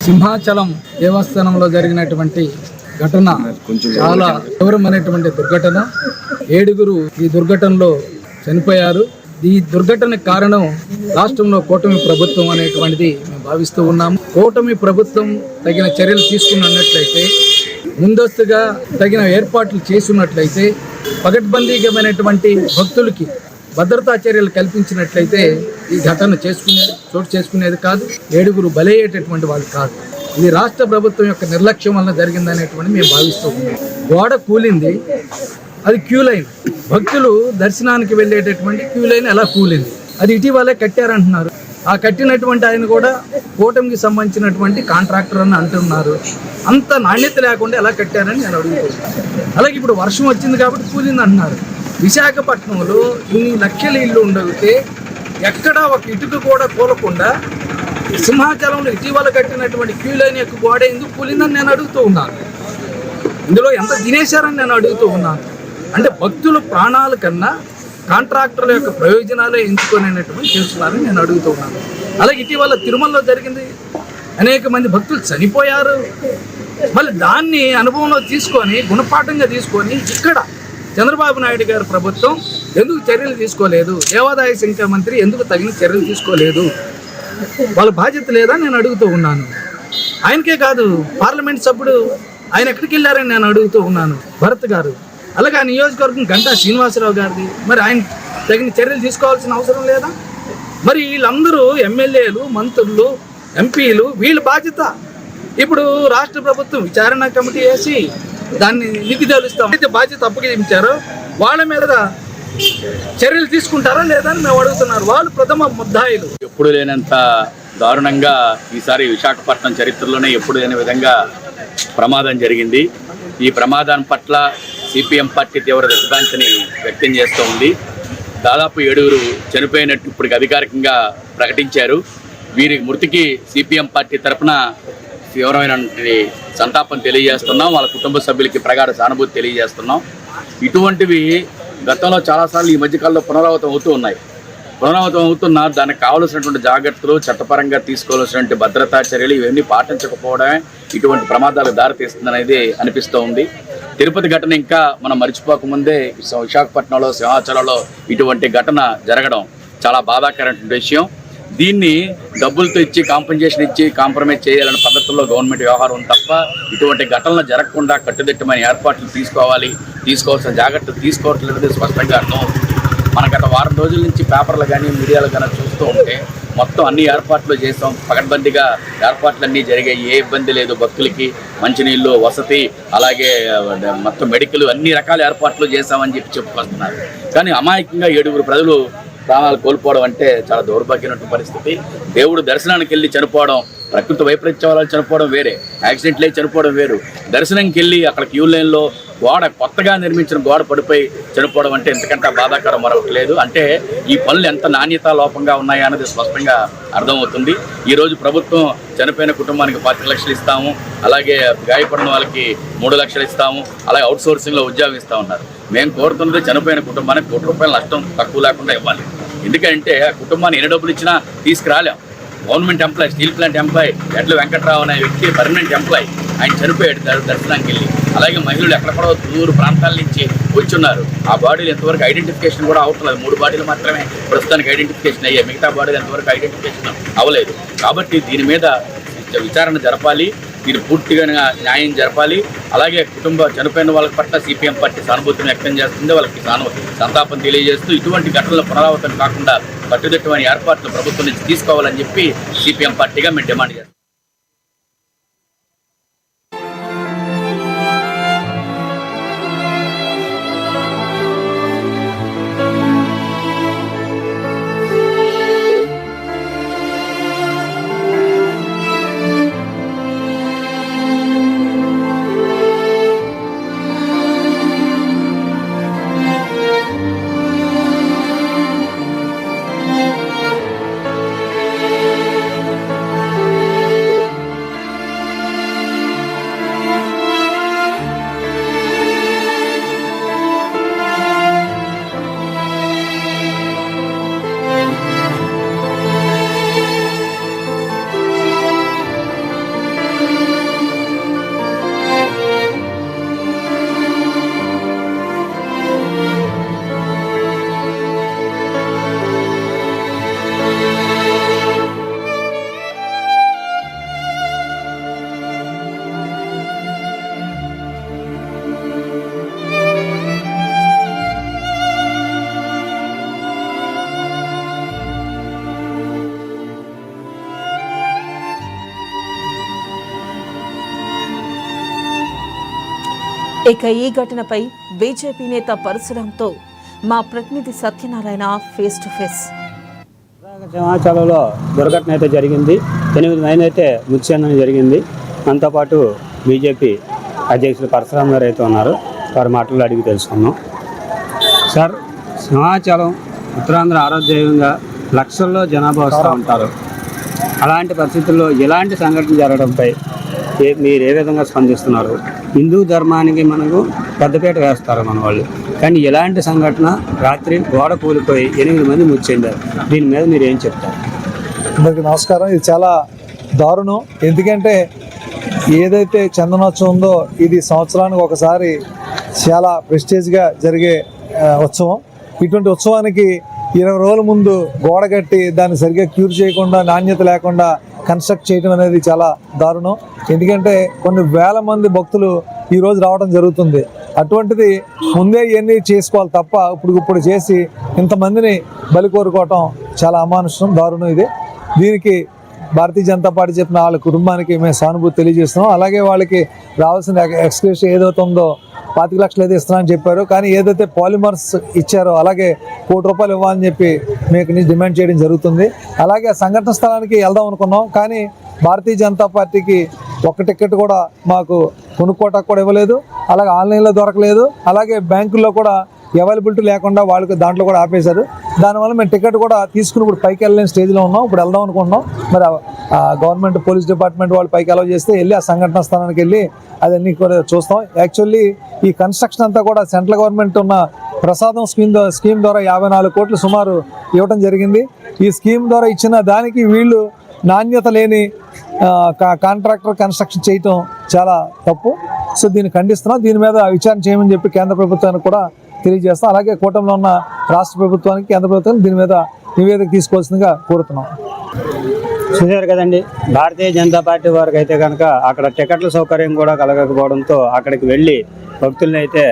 సింహాచలం దేవస్థానంలో జరిగినటువంటి ఘటన చాలా తీవ్రమైనటువంటి దుర్ఘటన. 7 ఈ దుర్ఘటనలో చనిపోయారు. ఈ దుర్ఘటనకు కారణం రాష్ట్రంలో కూటమి ప్రభుత్వం అనేటువంటిది మేము భావిస్తూ ఉన్నాము. కూటమి ప్రభుత్వం తగిన చర్యలు తీసుకున్నట్లయితే, ముందస్తుగా తగిన ఏర్పాట్లు చేసున్నట్లయితే, పకడ్బందీగమైనటువంటి భక్తులకి భద్రతా చర్యలు కల్పించినట్లయితే ఈ ఘటన చోటు చేసుకునేది కాదు. 7 బలయ్యేటటువంటి వాళ్ళు కాదు. ఇది రాష్ట్ర ప్రభుత్వం యొక్క నిర్లక్ష్యం వల్ల జరిగిందనేటువంటి మేము భావిస్తూ ఉన్నాం. గోడ కూలింది, అది క్యూ లైన్. భక్తులు దర్శనానికి వెళ్ళేటటువంటి క్యూ లైన్ ఎలా కూలింది, అది ఇటీవలే కట్టారంటున్నారు. ఆ కట్టినటువంటి ఆయన కూడా కూటమికి సంబంధించినటువంటి కాంట్రాక్టర్ అని అంటున్నారు. అంత నాణ్యత లేకుండా ఎలా కట్టారని నేను అడుగుతున్నాను. అలాగే ఇప్పుడు వర్షం వచ్చింది కాబట్టి కూలింది అంటున్నారు. విశాఖపట్నంలో ఇన్ని లక్షల ఇళ్ళు ఉండగితే ఎక్కడా ఒక ఇటుక కూడా కూలకుండా సింహాచలంలో ఇటీవల కట్టినటువంటి క్యూ లైన్ యొక్క గోడ ఎందుకు కూలిందని నేను అడుగుతూ ఉన్నాను. ఇందులో ఎంత తినేశారని నేను అడుగుతూ ఉన్నాను. అంటే భక్తుల ప్రాణాల కన్నా కాంట్రాక్టర్ల యొక్క ప్రయోజనాలే ఎంచుకునేటటువంటి చేస్తున్నారని నేను అడుగుతూ ఉన్నాను. అలాగే ఇటీవల తిరుమలలో జరిగింది, అనేక మంది భక్తులు చనిపోయారు. మళ్ళీ దాన్ని అనుభవంలో తీసుకొని గుణపాఠంగా తీసుకొని ఇక్కడ చంద్రబాబు నాయుడు గారి ప్రభుత్వం ఎందుకు చర్యలు తీసుకోలేదు, దేవాదాయ శాఖ మంత్రి ఎందుకు తగిన చర్యలు తీసుకోలేదు, వాళ్ళ బాధ్యత లేదా నేను అడుగుతూ ఉన్నాను. ఆయనకే కాదు, పార్లమెంట్ సభ్యుడు ఆయన ఎక్కడికి వెళ్ళారని నేను అడుగుతూ ఉన్నాను, భరత్ గారు. అలాగే ఆ నియోజకవర్గం గంటా శ్రీనివాసరావు గారిది. మరి ఆయన తగిన చర్యలు తీసుకోవాల్సిన అవసరం లేదా? మరి వీళ్ళందరూ ఎమ్మెల్యేలు, మంత్రులు, ఎంపీలు, వీళ్ళ బాధ్యత. ఇప్పుడు రాష్ట్ర ప్రభుత్వం విచారణ కమిటీ వేసి దాన్ని నిధి తెలుస్తాం అయితే బాధ్యత అప్పగించారో వాళ్ళ మీద చర్యలు తీసుకుంటారా లేదా అని మేము అడుగుతున్నారు. వాళ్ళు ప్రథమ ముద్దాయిలు. ఎప్పుడు లేనంత దారుణంగా ఈసారి విశాఖపట్నం చరిత్రలోనే ఎప్పుడు లేని విధంగా ప్రమాదం జరిగింది. ఈ ప్రమాదం పట్ల సిపిఎం పార్టీ తీవ్ర దిగ్భ్రాంతిని వ్యక్తం చేస్తూ ఉంది. దాదాపు 7 చనిపోయినట్టు ఇప్పటికి అధికారికంగా ప్రకటించారు. వీరి మృతికి సిపిఎం పార్టీ తరఫున తీవ్రమైన సంతాపం తెలియజేస్తున్నాం. వాళ్ళ కుటుంబ సభ్యులకి ప్రగాఢ సానుభూతి తెలియజేస్తున్నాం. ఇటువంటివి గతంలో చాలాసార్లు ఈ మధ్యకాలంలో పునరావృతం అవుతున్నా దానికి కావలసినటువంటి జాగ్రత్తలు, చట్టపరంగా తీసుకోవాల్సినటువంటి భద్రతా చర్యలు ఇవన్నీ పాటించకపోవడమే ఇటువంటి ప్రమాదాలకు దారితీస్తుందనేది అనిపిస్తూ ఉంది. తిరుపతి ఘటన ఇంకా మనం మర్చిపోకముందే విశాఖపట్నంలో, సింహాచలంలో ఇటువంటి ఘటన జరగడం చాలా బాధాకరమైన విషయం. దీన్ని డబ్బులతో ఇచ్చి కాంపెన్సేషన్ ఇచ్చి కాంప్రమైజ్ చేయాలనే పద్ధతుల్లో గవర్నమెంట్ వ్యవహారం ఉంది తప్ప ఇటువంటి ఘటనలు జరగకుండా కట్టుదిట్టమైన ఏర్పాట్లు తీసుకోవాల్సిన జాగ్రత్తలు తీసుకోవట్లేదు స్పష్టంగా అర్థమవుతుంది. మన గత వారం రోజుల నుంచి పేపర్లు కానీ మీడియాలు కానీ చూస్తూ ఉంటే మొత్తం అన్ని ఏర్పాట్లు చేసాం, పకడ్బందీగా ఏర్పాట్లన్నీ జరిగాయి, ఏ ఇబ్బంది లేదు. భక్తులకి మంచినీళ్ళు, వసతి, అలాగే మొత్తం మెడికల్ అన్ని రకాల ఏర్పాట్లు చేశామని చెప్పుకొస్తున్నారు. కానీ అమాయకంగా 7 ప్రజలు ప్రాణాలు కోల్పోవడం అంటే చాలా దౌర్భాగ్యమైన పరిస్థితి. దేవుడు దర్శనానికి వెళ్ళి చనిపోవడం, ప్రకృతి వైపరీత్యం వల్ల చనిపోవడం వేరే, యాక్సిడెంట్లు అయి చనిపోవడం వేరు. దర్శనంకి వెళ్ళి అక్కడ క్యూ లైన్లో కొత్తగా నిర్మించిన గోడ పడిపోయి చనిపోవడం అంటే ఎంతకంటే బాధాకరం మరొకటి లేదు. అంటే ఈ పనులు ఎంత నాణ్యతా లోపంగా ఉన్నాయా అనేది స్పష్టంగా అర్థమవుతుంది. ఈరోజు ప్రభుత్వం చనిపోయిన కుటుంబానికి 25 లక్షలు ఇస్తాము, అలాగే గాయపడిన వాళ్ళకి 3 లక్షలు ఇస్తాము, అలాగే అవుట్ సోర్సింగ్లో ఉద్యోగం ఇస్తూ ఉన్నారు. మేము కోరుతున్నది చనిపోయిన కుటుంబానికి ₹1 నష్టం తక్కువ లేకుండా ఇవ్వాలి. ఎందుకంటే ఆ కుటుంబాన్ని ఎన్ని డబ్బులు ఇచ్చినా తీసుకురాలేం. Government employee, steel plant employee Edla Venkatrao అనే వ్యక్తి పర్మనెంట్ ఎంప్లాయీ, ఆయన చనిపోయాడు దర్శనానికి వెళ్ళి. అలాగే మహిళలు ఎక్కడెక్కడో దూర ప్రాంతాల నుంచి వచ్చున్నారు. ఆ బాడీలు ఎంతవరకు ఐడెంటిఫికేషన్ కూడా అవట్లేదు. 3 బాడీలు మాత్రమే ప్రస్తుతానికి ఐడెంటిఫికేషన్ అయ్యాయి, మిగతా బాడీలు ఎంతవరకు ఐడెంటిఫికేషన్ అవ్వలేదు. కాబట్టి దీని మీద విచారణ జరపాలి, దీన్ని పూర్తిగా న్యాయం జరపాలి. అలాగే చనిపోయిన వాళ్ళ పట్ల సిపిఎం పార్టీ సానుభూతిని వ్యక్తం చేస్తుంది, వాళ్ళకి సంతాపం తెలియజేస్తూ ఇటువంటి ఘటనలు పునరావృతం కాకుండా కట్టుదిట్టమైన ఏర్పాట్లు ప్రభుత్వం నుంచి తీసుకోవాలని చెప్పి సిపిఎం పార్టీగా మేము డిమాండ్ చేస్తాం. ఇక ఈ ఘటనపై బీజేపీ నేత పరశురాంతో మా ప్రతినిధి సత్యనారాయణ ఫేస్ టు ఫేస్. సింహాచలంలో దుర్ఘటన అయితే జరిగింది. 8 మంది అయితే మృతి చెందడం జరిగింది. మనతో పాటు బీజేపీ అధ్యక్షులు పరశురాం గారు అయితే ఉన్నారు. వారి మాటలు అడిగి తెలుసుకున్నాం. సార్, సింహాచలం ఉత్తరాంధ్ర ఆరాధ్యంగా లక్షల్లో జనాభా వస్తూ ఉంటారు. అలాంటి పరిస్థితుల్లో ఇలాంటి సంఘటన జరగడంపై మీరు ఏ విధంగా స్పందిస్తున్నారు? హిందూ ధర్మానికి మనకు పెద్దపీట వేస్తారు మన వాళ్ళు, కానీ ఇలాంటి సంఘటన రాత్రి గోడ కూలిపోయి 8 మంది మృతి చెందారు. దీని మీద మీరు ఏం చెప్తారు? అందరికీ నమస్కారం. ఇది చాలా దారుణం. ఎందుకంటే ఏదైతే చందనోత్సవం ఉందో ఇది సంవత్సరానికి ఒకసారి చాలా ప్రెస్టేజ్గా జరిగే ఉత్సవం. ఇటువంటి ఉత్సవానికి 20 రోజుల ముందు గోడ కట్టి దాన్ని సరిగ్గా క్యూర్ చేయకుండా, నాణ్యత లేకుండా కన్స్ట్రక్ట్ చేయడం అనేది చాలా దారుణం. ఎందుకంటే కొన్ని వేల మంది భక్తులు ఈరోజు రావడం జరుగుతుంది. అటువంటిది ముందే ఇవన్నీ చేసుకోవాలి తప్ప ఇప్పుడు చేసి ఇంతమందిని బలి కోరుకోవటం చాలా అమానుషం, దారుణం. ఇది దీనికి భారతీయ జనతా పార్టీ చెప్పిన వాళ్ళ కుటుంబానికి మేము సానుభూతి తెలియజేస్తున్నాం. అలాగే వాళ్ళకి రావాల్సిన ఎక్స్క్యూషన్ ఏదైతే ఉందో 25 లక్షలు అయితే ఇస్తున్నామని చెప్పారు, కానీ ఏదైతే పాలిమర్స్ ఇచ్చారో అలాగే ₹1 కోటి ఇవ్వాలని చెప్పి మీకు డిమాండ్ చేయడం జరుగుతుంది. అలాగే సంఘటన స్థలానికి వెళ్దాం అనుకున్నాం, కానీ భారతీయ జనతా పార్టీకి ఒక్క టికెట్ కూడా మాకు కొనుక్కోవటానికి కూడా ఇవ్వలేదు. అలాగే ఆన్లైన్లో దొరకలేదు. అలాగే బ్యాంకుల్లో కూడా అవైలబిలిటీ లేకుండా వాళ్ళకి దాంట్లో కూడా ఆపేశారు. దానివల్ల మేము టికెట్ కూడా తీసుకుని ఇప్పుడు పైకి వెళ్ళలేని స్టేజ్లో ఉన్నాం. ఇప్పుడు వెళ్దాం అనుకుంటున్నాం. మరి గవర్నమెంట్ పోలీస్ డిపార్ట్మెంట్ వాళ్ళు పైకి అలౌ చేస్తే వెళ్ళి ఆ సంఘటన స్థానానికి వెళ్ళి అదన్నీ కూడా చూస్తాం. యాక్చువల్లీ ఈ కన్స్ట్రక్షన్ అంతా కూడా సెంట్రల్ గవర్నమెంట్ ఉన్న ప్రసాదం స్కీమ్ ద్వారా 54 కోట్లు సుమారు ఇవ్వడం జరిగింది. ఈ స్కీమ్ ద్వారా ఇచ్చిన దానికి వీళ్ళు నాణ్యత లేని కాంట్రాక్టర్ కన్స్ట్రక్షన్ చేయటం చాలా తప్పు. సో దీన్ని ఖండిస్తున్నాం. దీని మీద విచారణ చేయమని చెప్పి కేంద్ర ప్రభుత్వానికి కూడా తెలియజేస్తాం. అలాగే కూటమిలో ఉన్న రాష్ట్ర ప్రభుత్వానికి, కేంద్ర ప్రభుత్వానికి దీని మీద నివేదిక తీసుకోవాల్సిందిగా కోరుతున్నాం. చూశారు కదండి, భారతీయ జనతా పార్టీ వారికి అయితే కనుక అక్కడ టికెట్ల సౌకర్యం కూడా కలగకపోవడంతో అక్కడికి వెళ్ళి భక్తుల్ని అయితే